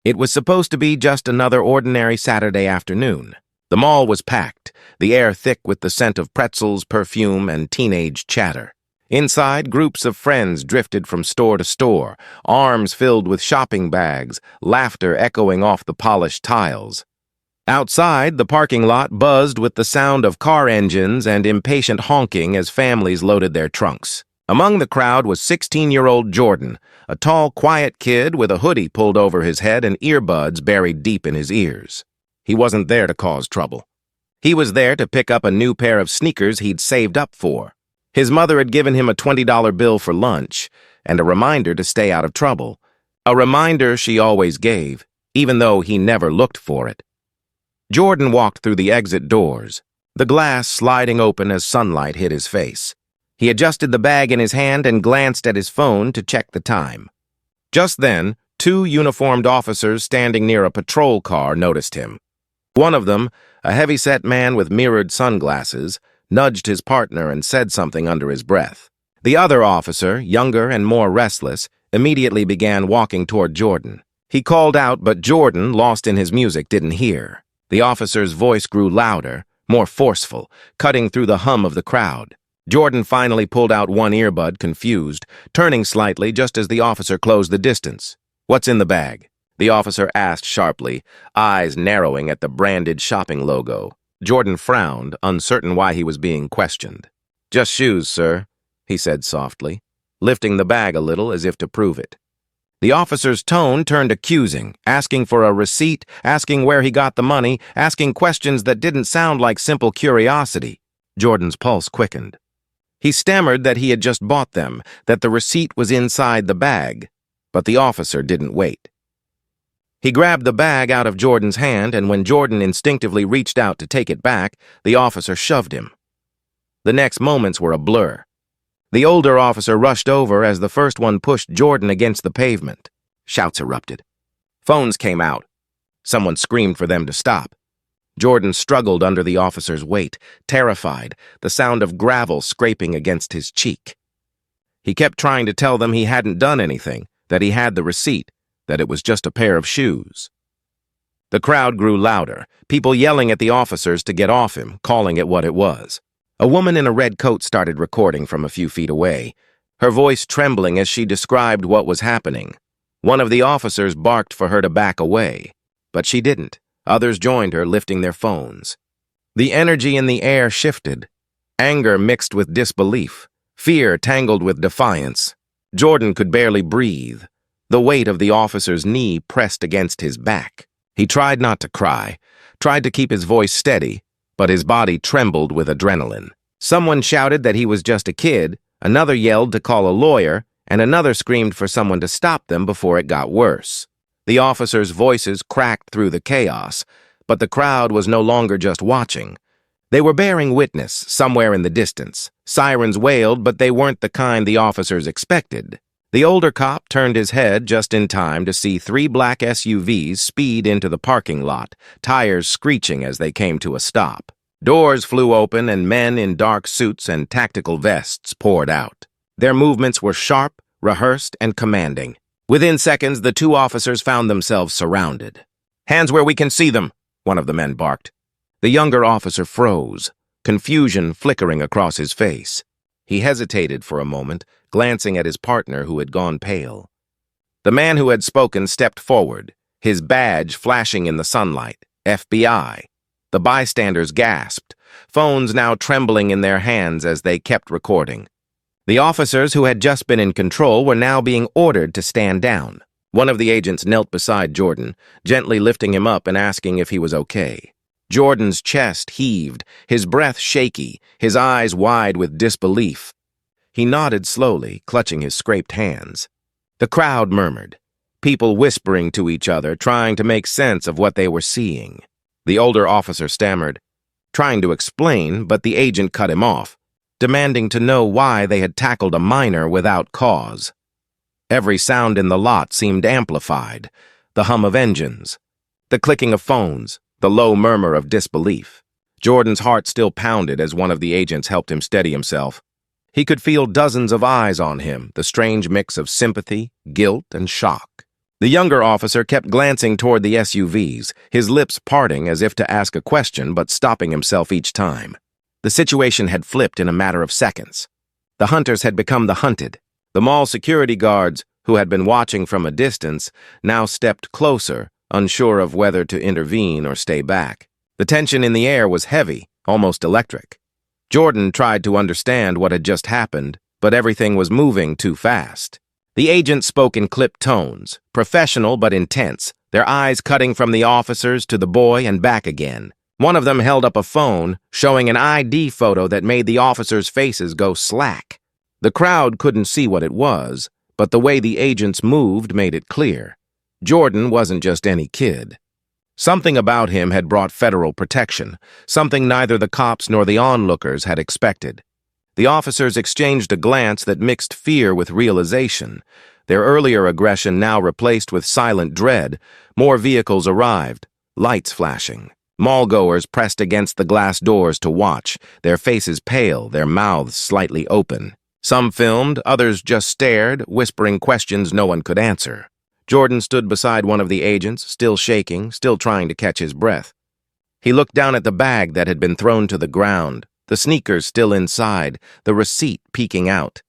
It was supposed to be just another ordinary Saturday afternoon. The mall was packed, the air thick with the scent of pretzels, perfume, and teenage chatter. Inside, groups of friends drifted from store to store, arms filled with shopping bags, laughter echoing off the polished tiles. Outside, the parking lot buzzed with the sound of car engines and impatient honking as families loaded their trunks. Among the crowd was 16-year-old Jordan, a tall, quiet kid with a hoodie pulled over his head and earbuds buried deep in his ears. He wasn't there to cause trouble. He was there to pick up a new pair of sneakers he'd saved up for. His mother had given him a $20 bill for lunch and a reminder to stay out of trouble. A reminder she always gave, even though he never looked for it. Jordan walked through the exit doors, the glass sliding open as sunlight hit his face. He adjusted the bag in his hand and glanced at his phone to check the time. Just then, two uniformed officers standing near a patrol car noticed him. One of them, a heavy-set man with mirrored sunglasses, nudged his partner and said something under his breath. The other officer, younger and more restless, immediately began walking toward Jordan. He called out, but Jordan, lost in his music, didn't hear. The officer's voice grew louder, more forceful, cutting through the hum of the crowd. Jordan finally pulled out one earbud, confused, turning slightly just as the officer closed the distance. "What's in the bag?" the officer asked sharply, eyes narrowing at the branded shopping logo. Jordan frowned, uncertain why he was being questioned. "Just shoes, sir," he said softly, lifting the bag a little as if to prove it. The officer's tone turned accusing, asking for a receipt, asking where he got the money, asking questions that didn't sound like simple curiosity. Jordan's pulse quickened. He stammered that he had just bought them, that the receipt was inside the bag, but the officer didn't wait. He grabbed the bag out of Jordan's hand, and when Jordan instinctively reached out to take it back, the officer shoved him. The next moments were a blur. The older officer rushed over as the first one pushed Jordan against the pavement. Shouts erupted. Phones came out. Someone screamed for them to stop. Jordan struggled under the officer's weight, terrified, the sound of gravel scraping against his cheek. He kept trying to tell them he hadn't done anything, that he had the receipt, that it was just a pair of shoes. The crowd grew louder, people yelling at the officers to get off him, calling it what it was. A woman in a red coat started recording from a few feet away, her voice trembling as she described what was happening. One of the officers barked for her to back away, but she didn't. Others joined her, lifting their phones. The energy in the air shifted, anger mixed with disbelief, fear tangled with defiance. Jordan could barely breathe. The weight of the officer's knee pressed against his back. He tried not to cry, tried to keep his voice steady, but his body trembled with adrenaline. Someone shouted that he was just a kid, another yelled to call a lawyer, and another screamed for someone to stop them before it got worse. The officers' voices cracked through the chaos, but the crowd was no longer just watching. They were bearing witness somewhere in the distance. Sirens wailed, but they weren't the kind the officers expected. The older cop turned his head just in time to see three black SUVs speed into the parking lot, tires screeching as they came to a stop. Doors flew open and men in dark suits and tactical vests poured out. Their movements were sharp, rehearsed, and commanding. Within seconds, the two officers found themselves surrounded. "Hands where we can see them," one of the men barked. The younger officer froze, confusion flickering across his face. He hesitated for a moment, glancing at his partner who had gone pale. The man who had spoken stepped forward, his badge flashing in the sunlight. FBI. The bystanders gasped, phones now trembling in their hands as they kept recording. The officers who had just been in control were now being ordered to stand down. One of the agents knelt beside Jordan, gently lifting him up and asking if he was okay. Jordan's chest heaved, his breath shaky, his eyes wide with disbelief. He nodded slowly, clutching his scraped hands. The crowd murmured, people whispering to each other, trying to make sense of what they were seeing. The older officer stammered, trying to explain, but the agent cut him off, demanding to know why they had tackled a minor without cause. Every sound in the lot seemed amplified, the hum of engines, the clicking of phones, the low murmur of disbelief. Jordan's heart still pounded as one of the agents helped him steady himself. He could feel dozens of eyes on him, the strange mix of sympathy, guilt, and shock. The younger officer kept glancing toward the SUVs, his lips parting as if to ask a question but stopping himself each time. The situation had flipped in a matter of seconds. The hunters had become the hunted. The mall security guards, who had been watching from a distance, now stepped closer, unsure of whether to intervene or stay back. The tension in the air was heavy, almost electric. Jordan tried to understand what had just happened, but everything was moving too fast. The agent spoke in clipped tones, professional but intense, their eyes cutting from the officers to the boy and back again. One of them held up a phone, showing an ID photo that made the officers' faces go slack. The crowd couldn't see what it was, but the way the agents moved made it clear. Jordan wasn't just any kid. Something about him had brought federal protection, something neither the cops nor the onlookers had expected. The officers exchanged a glance that mixed fear with realization. Their earlier aggression now replaced with silent dread. More vehicles arrived, lights flashing. Mall-goers pressed against the glass doors to watch, their faces pale, their mouths slightly open. Some filmed, others just stared, whispering questions no one could answer. Jordan stood beside one of the agents, still shaking, still trying to catch his breath. He looked down at the bag that had been thrown to the ground, the sneakers still inside, the receipt peeking out.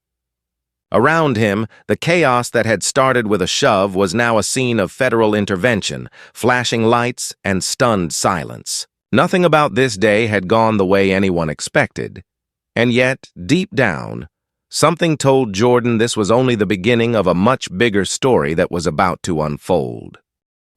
Around him, the chaos that had started with a shove was now a scene of federal intervention, flashing lights and stunned silence. Nothing about this day had gone the way anyone expected. And yet, deep down, something told Jordan this was only the beginning of a much bigger story that was about to unfold.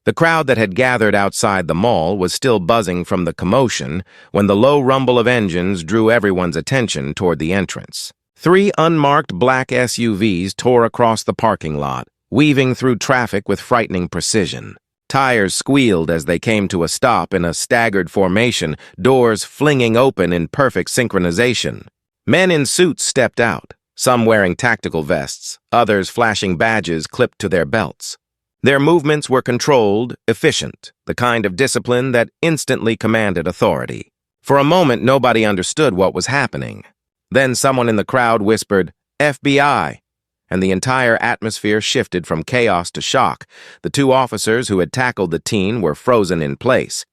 The crowd that had gathered outside the mall was still buzzing from the commotion when the low rumble of engines drew everyone's attention toward the entrance. 3 unmarked black SUVs tore across the parking lot, weaving through traffic with frightening precision. Tires squealed as they came to a stop in a staggered formation, doors flinging open in perfect synchronization. Men in suits stepped out, some wearing tactical vests, others flashing badges clipped to their belts. Their movements were controlled, efficient, the kind of discipline that instantly commanded authority. For a moment, nobody understood what was happening. Then someone in the crowd whispered, "FBI," and the entire atmosphere shifted from chaos to shock. The 2 officers who had tackled the teen were frozen in place.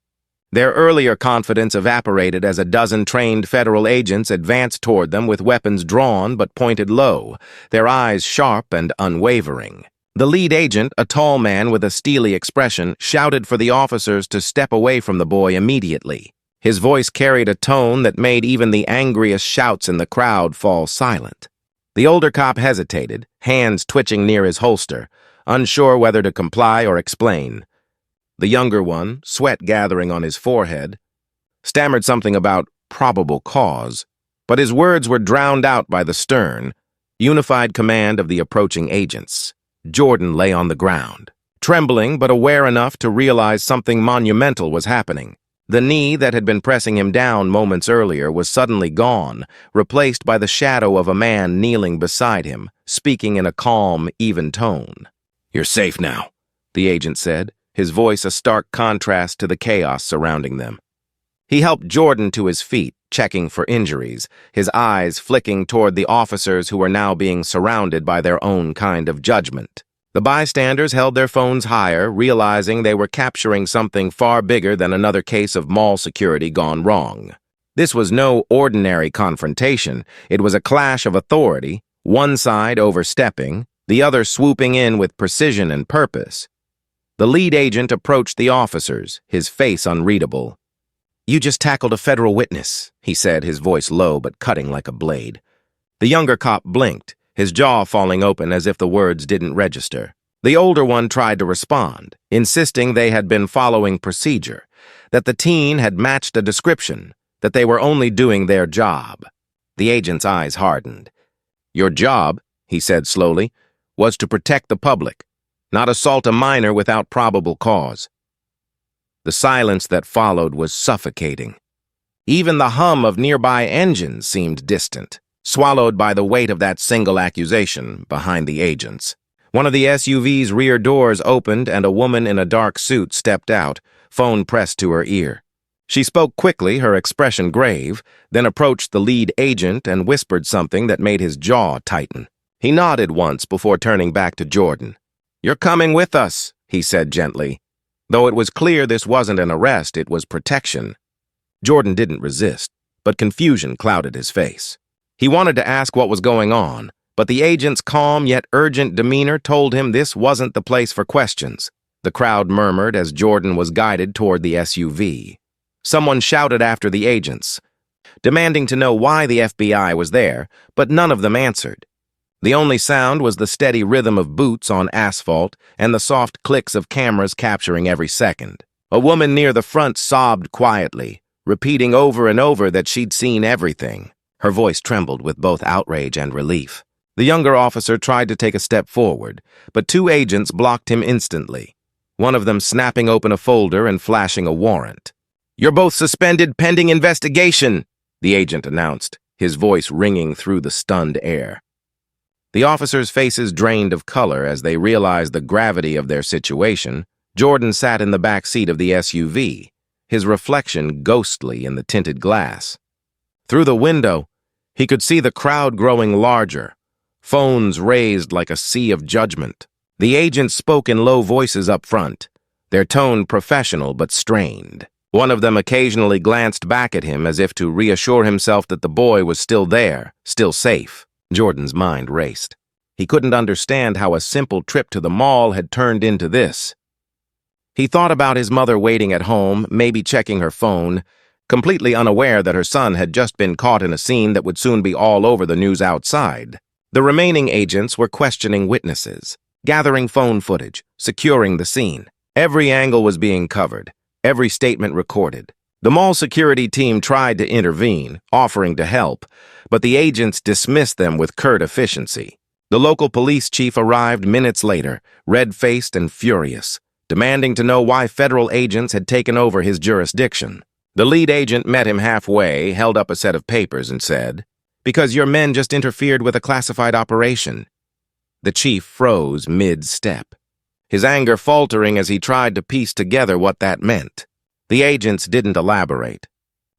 Their earlier confidence evaporated as a dozen trained federal agents advanced toward them with weapons drawn but pointed low, their eyes sharp and unwavering. The lead agent, a tall man with a steely expression, shouted for the officers to step away from the boy immediately. His voice carried a tone that made even the angriest shouts in the crowd fall silent. The older cop hesitated, hands twitching near his holster, unsure whether to comply or explain. The younger one, sweat gathering on his forehead, stammered something about probable cause, but his words were drowned out by the stern, unified command of the approaching agents. Jordan lay on the ground, trembling but aware enough to realize something monumental was happening. The knee that had been pressing him down moments earlier was suddenly gone, replaced by the shadow of a man kneeling beside him, speaking in a calm, even tone. "You're safe now," the agent said, his voice a stark contrast to the chaos surrounding them. He helped Jordan to his feet, checking for injuries, his eyes flicking toward the officers who were now being surrounded by their own kind of judgment. The bystanders held their phones higher, realizing they were capturing something far bigger than another case of mall security gone wrong. This was no ordinary confrontation. It was a clash of authority, one side overstepping, the other swooping in with precision and purpose. The lead agent approached the officers, his face unreadable. "You just tackled a federal witness," he said, his voice low but cutting like a blade. The younger cop blinked, his jaw falling open as if the words didn't register. The older one tried to respond, insisting they had been following procedure, that the teen had matched a description, that they were only doing their job. The agent's eyes hardened. "Your job," he said slowly, "was to protect the public, not assault a minor without probable cause." The silence that followed was suffocating. Even the hum of nearby engines seemed distant, swallowed by the weight of that single accusation behind the agents. One of the SUV's rear doors opened and a woman in a dark suit stepped out, phone pressed to her ear. She spoke quickly, her expression grave, then approached the lead agent and whispered something that made his jaw tighten. He nodded once before turning back to Jordan. "You're coming with us," he said gently. Though it was clear this wasn't an arrest, it was protection. Jordan didn't resist, but confusion clouded his face. He wanted to ask what was going on, but the agent's calm yet urgent demeanor told him this wasn't the place for questions. The crowd murmured as Jordan was guided toward the SUV. Someone shouted after the agents, demanding to know why the FBI was there, but none of them answered. The only sound was the steady rhythm of boots on asphalt and the soft clicks of cameras capturing every second. A woman near the front sobbed quietly, repeating over and over that she'd seen everything. Her voice trembled with both outrage and relief. The younger officer tried to take a step forward, but two agents blocked him instantly, one of them snapping open a folder and flashing a warrant. "You're both suspended pending investigation," the agent announced, his voice ringing through the stunned air. The officers' faces drained of color as they realized the gravity of their situation. Jordan sat in the back seat of the SUV, his reflection ghostly in the tinted glass. Through the window, he could see the crowd growing larger, phones raised like a sea of judgment. The agents spoke in low voices up front, their tone professional but strained. One of them occasionally glanced back at him as if to reassure himself that the boy was still there, still safe. Jordan's mind raced. He couldn't understand how a simple trip to the mall had turned into this. He thought about his mother waiting at home, maybe checking her phone, completely unaware that her son had just been caught in a scene that would soon be all over the news outside. The remaining agents were questioning witnesses, gathering phone footage, securing the scene. Every angle was being covered, every statement recorded. The mall security team tried to intervene, offering to help, but the agents dismissed them with curt efficiency. The local police chief arrived minutes later, red-faced and furious, demanding to know why federal agents had taken over his jurisdiction. The lead agent met him halfway, held up a set of papers, and said, "Because your men just interfered with a classified operation." The chief froze mid-step, his anger faltering as he tried to piece together what that meant. The agents didn't elaborate.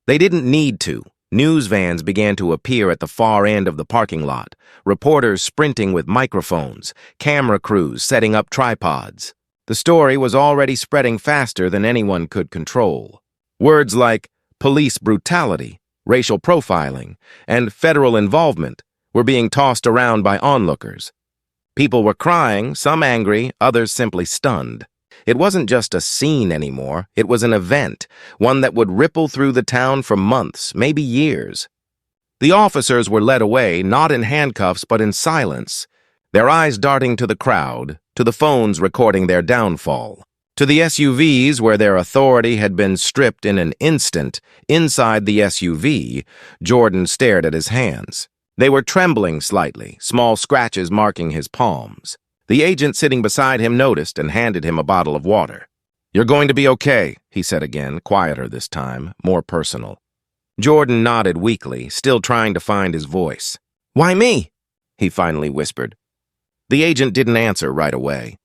They didn't need to. News vans began to appear at the far end of the parking lot, reporters sprinting with microphones, camera crews setting up tripods. The story was already spreading faster than anyone could control. Words like police brutality, racial profiling, and federal involvement were being tossed around by onlookers. People were crying, some angry, others simply stunned. It wasn't just a scene anymore, it was an event, one that would ripple through the town for months, maybe years. The officers were led away, not in handcuffs but in silence, their eyes darting to the crowd, to the phones recording their downfall, to the SUVs where their authority had been stripped in an instant. Inside the SUV, Jordan stared at his hands. They were trembling slightly, small scratches marking his palms. The agent sitting beside him noticed and handed him a bottle of water. "You're going to be okay," he said again, quieter this time, more personal. Jordan nodded weakly, still trying to find his voice. "Why me?" he finally whispered. The agent didn't answer right away.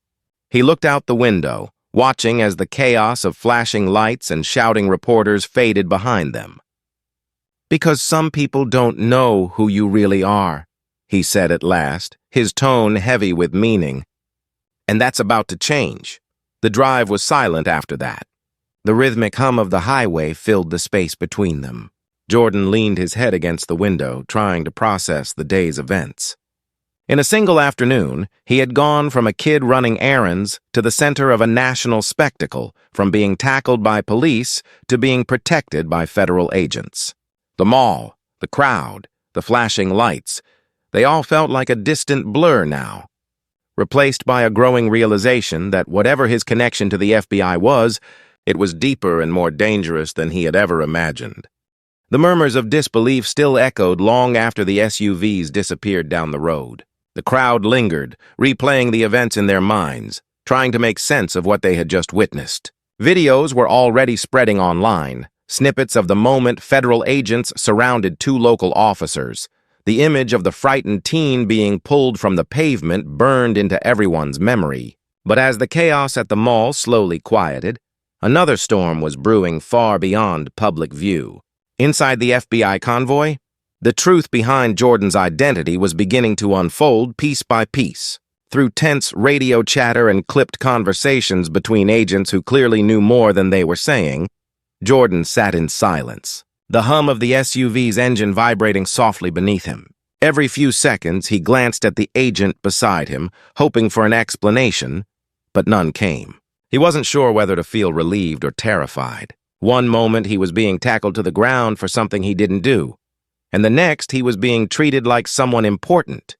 He looked out the window, watching as the chaos of flashing lights and shouting reporters faded behind them. "Because some people don't know who you really are," he said at last, his tone heavy with meaning. "And that's about to change." The drive was silent after that. The rhythmic hum of the highway filled the space between them. Jordan leaned his head against the window, trying to process the day's events. In a single afternoon, he had gone from a kid running errands to the center of a national spectacle, from being tackled by police to being protected by federal agents. The mall, the crowd, the flashing lights, they all felt like a distant blur now, replaced by a growing realization that whatever his connection to the FBI was, it was deeper and more dangerous than he had ever imagined. The murmurs of disbelief still echoed long after the SUVs disappeared down the road. The crowd lingered, replaying the events in their minds, trying to make sense of what they had just witnessed. Videos were already spreading online, snippets of the moment federal agents surrounded two local officers. The image of the frightened teen being pulled from the pavement burned into everyone's memory. But as the chaos at the mall slowly quieted, another storm was brewing far beyond public view. Inside the FBI convoy, the truth behind Jordan's identity was beginning to unfold piece by piece. through tense radio chatter and clipped conversations between agents who clearly knew more than they were saying, Jordan sat in silence, the hum of the SUV's engine vibrating softly beneath him. Every few seconds, he glanced at the agent beside him, hoping for an explanation, but none came. He wasn't sure whether to feel relieved or terrified. One moment, he was being tackled to the ground for something he didn't do, and the next, he was being treated like someone important,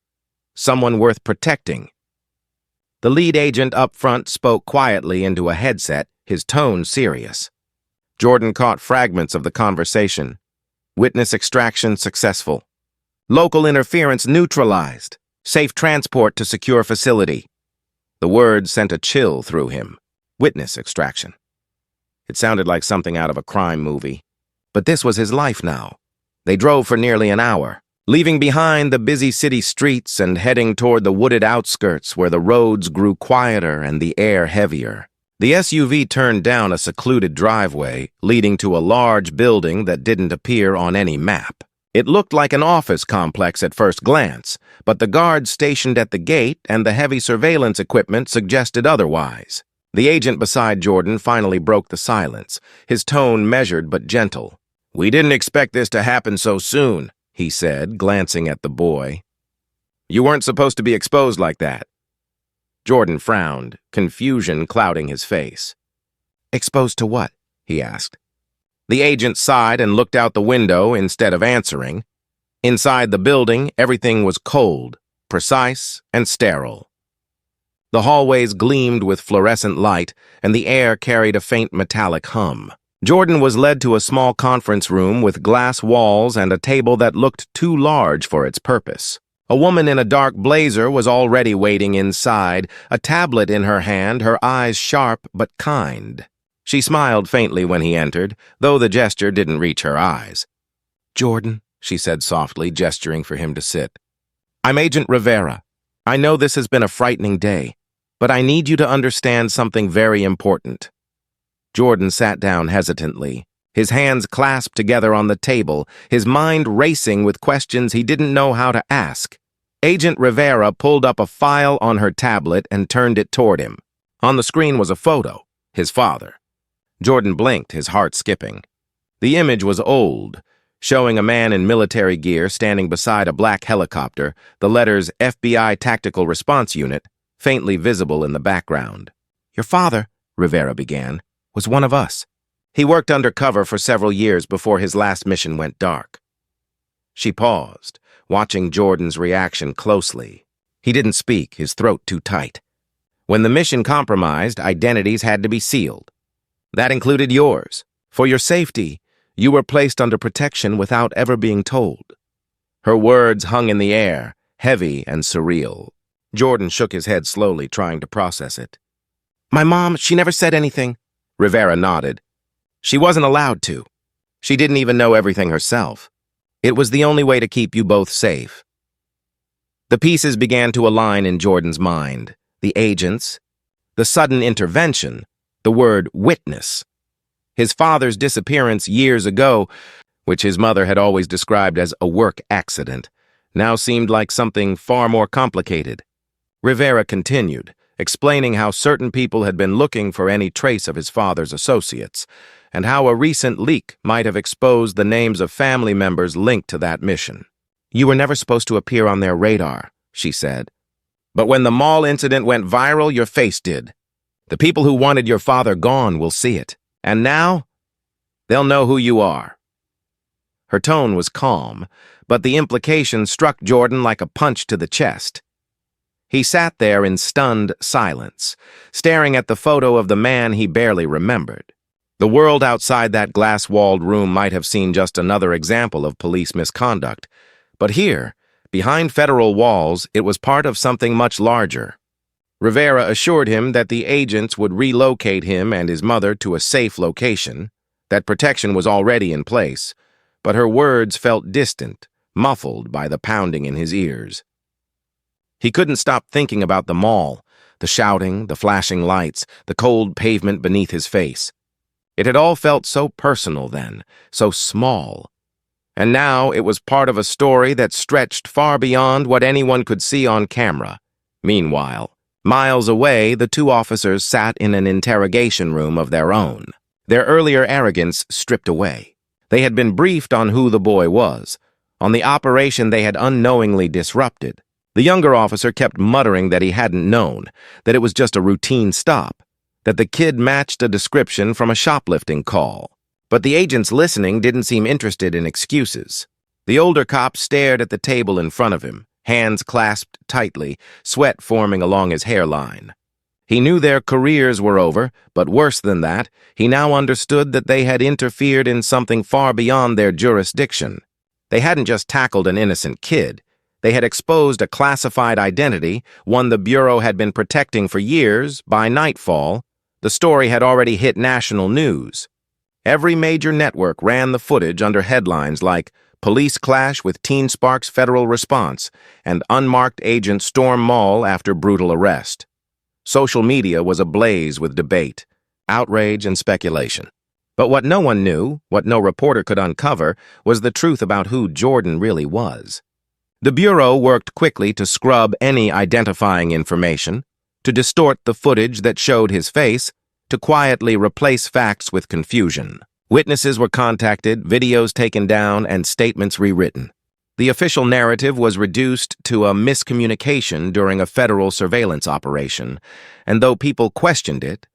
someone worth protecting. The lead agent up front spoke quietly into a headset, his tone serious. Jordan caught fragments of the conversation. Witness extraction successful. Local interference neutralized. Safe transport to secure facility. The word sent a chill through him. Witness extraction. It sounded like something out of a crime movie. But this was his life now. They drove for nearly an hour, leaving behind the busy city streets and heading toward the wooded outskirts where the roads grew quieter and the air heavier. The SUV turned down a secluded driveway, leading to a large building that didn't appear on any map. It looked like an office complex at first glance, but the guards stationed at the gate and the heavy surveillance equipment suggested otherwise. The agent beside Jordan finally broke the silence, his tone measured but gentle. "We didn't expect this to happen so soon," he said, glancing at the boy. "You weren't supposed to be exposed like that." Jordan frowned, confusion clouding his face. "Exposed to what?" he asked. The agent sighed and looked out the window instead of answering. Inside the building, everything was cold, precise, and sterile. The hallways gleamed with fluorescent light, and the air carried a faint metallic hum. Jordan was led to a small conference room with glass walls and a table that looked too large for its purpose. A woman in a dark blazer was already waiting inside, a tablet in her hand, her eyes sharp but kind. She smiled faintly when he entered, though the gesture didn't reach her eyes. "Jordan," she said softly, gesturing for him to sit. "I'm Agent Rivera. I know this has been a frightening day, but I need you to understand something very important." Jordan sat down hesitantly, his hands clasped together on the table, his mind racing with questions he didn't know how to ask. Agent Rivera pulled up a file on her tablet and turned it toward him. On the screen was a photo, his father. Jordan blinked, his heart skipping. The image was old, showing a man in military gear standing beside a black helicopter, the letters FBI Tactical Response Unit, faintly visible in the background. "Your father," Rivera began, "was one of us. He worked undercover for several years before his last mission went dark." She paused, watching Jordan's reaction closely. He didn't speak, his throat too tight. When the mission compromised, identities had to be sealed. That included yours. For your safety, you were placed under protection without ever being told. Her words hung in the air, heavy and surreal. Jordan shook his head slowly, trying to process it. "My mom, she never said anything." Rivera nodded. "She wasn't allowed to. She didn't even know everything herself. It was the only way to keep you both safe." The pieces began to align in Jordan's mind. The agents, the sudden intervention, the word witness. His father's disappearance years ago, which his mother had always described as a work accident, now seemed like something far more complicated. Rivera continued, explaining how certain people had been looking for any trace of his father's associates, and how a recent leak might have exposed the names of family members linked to that mission. "You were never supposed to appear on their radar," she said. "But when the mall incident went viral, your face did. The people who wanted your father gone will see it. And now, they'll know who you are." Her tone was calm, but the implication struck Jordan like a punch to the chest. He sat there in stunned silence, staring at the photo of the man he barely remembered. The world outside that glass-walled room might have seen just another example of police misconduct, but here, behind federal walls, it was part of something much larger. Rivera assured him that the agents would relocate him and his mother to a safe location, that protection was already in place, but her words felt distant, muffled by the pounding in his ears. He couldn't stop thinking about the mall, the shouting, the flashing lights, the cold pavement beneath his face. It had all felt so personal then, so small. And now it was part of a story that stretched far beyond what anyone could see on camera. Meanwhile, Miles away, the two officers sat in an interrogation room of their own, their earlier arrogance stripped away. They had been briefed on who the boy was, on the operation they had unknowingly disrupted. The younger officer kept muttering that he hadn't known, that it was just a routine stop, that the kid matched a description from a shoplifting call. But the agents listening didn't seem interested in excuses. The older cop stared at the table in front of him, hands clasped tightly, sweat forming along his hairline. He knew their careers were over, but worse than that, he now understood that they had interfered in something far beyond their jurisdiction. They hadn't just tackled an innocent kid. They had exposed a classified identity, one the Bureau had been protecting for years. By nightfall, the story had already hit national news. Every major network ran the footage under headlines like "Police Clash with Teen Sparks Federal Response" and "Unmarked Agent Storm Mall After Brutal Arrest." Social media was ablaze with debate, outrage, and speculation. But what no one knew, what no reporter could uncover, was the truth about who Jordan really was. The Bureau worked quickly to scrub any identifying information, to distort the footage that showed his face, to quietly replace facts with confusion. Witnesses were contacted, videos taken down, and statements rewritten. The official narrative was reduced to a miscommunication during a federal surveillance operation, and though people questioned it,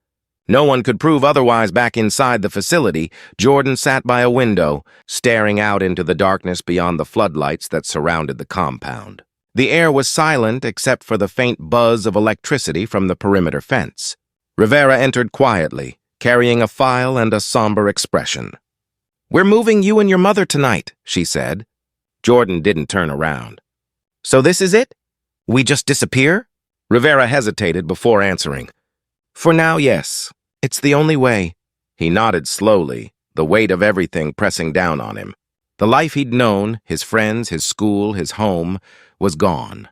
no one could prove otherwise. Back inside the facility, Jordan sat by a window, staring out into the darkness beyond the floodlights that surrounded the compound. The air was silent except for the faint buzz of electricity from the perimeter fence. Rivera entered quietly, carrying a file and a somber expression. "We're moving you and your mother tonight," she said. Jordan didn't turn around. "So this is it? We just disappear?" Rivera hesitated before answering. "For now, yes. It's the only way." He nodded slowly, the weight of everything pressing down on him. The life he'd known, his friends, his school, his home, was gone.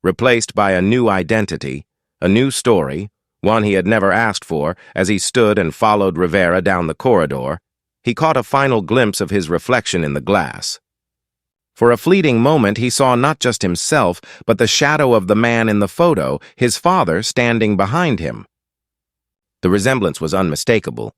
Replaced by a new identity, a new story, one he had never asked for. As he stood and followed Rivera down the corridor, he caught a final glimpse of his reflection in the glass. For a fleeting moment, he saw not just himself, but the shadow of the man in the photo, his father, standing behind him. The resemblance was unmistakable,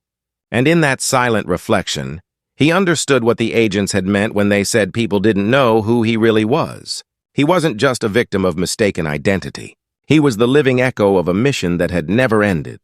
and in that silent reflection, he understood what the agents had meant when they said people didn't know who he really was. He wasn't just a victim of mistaken identity. He was the living echo of a mission that had never ended.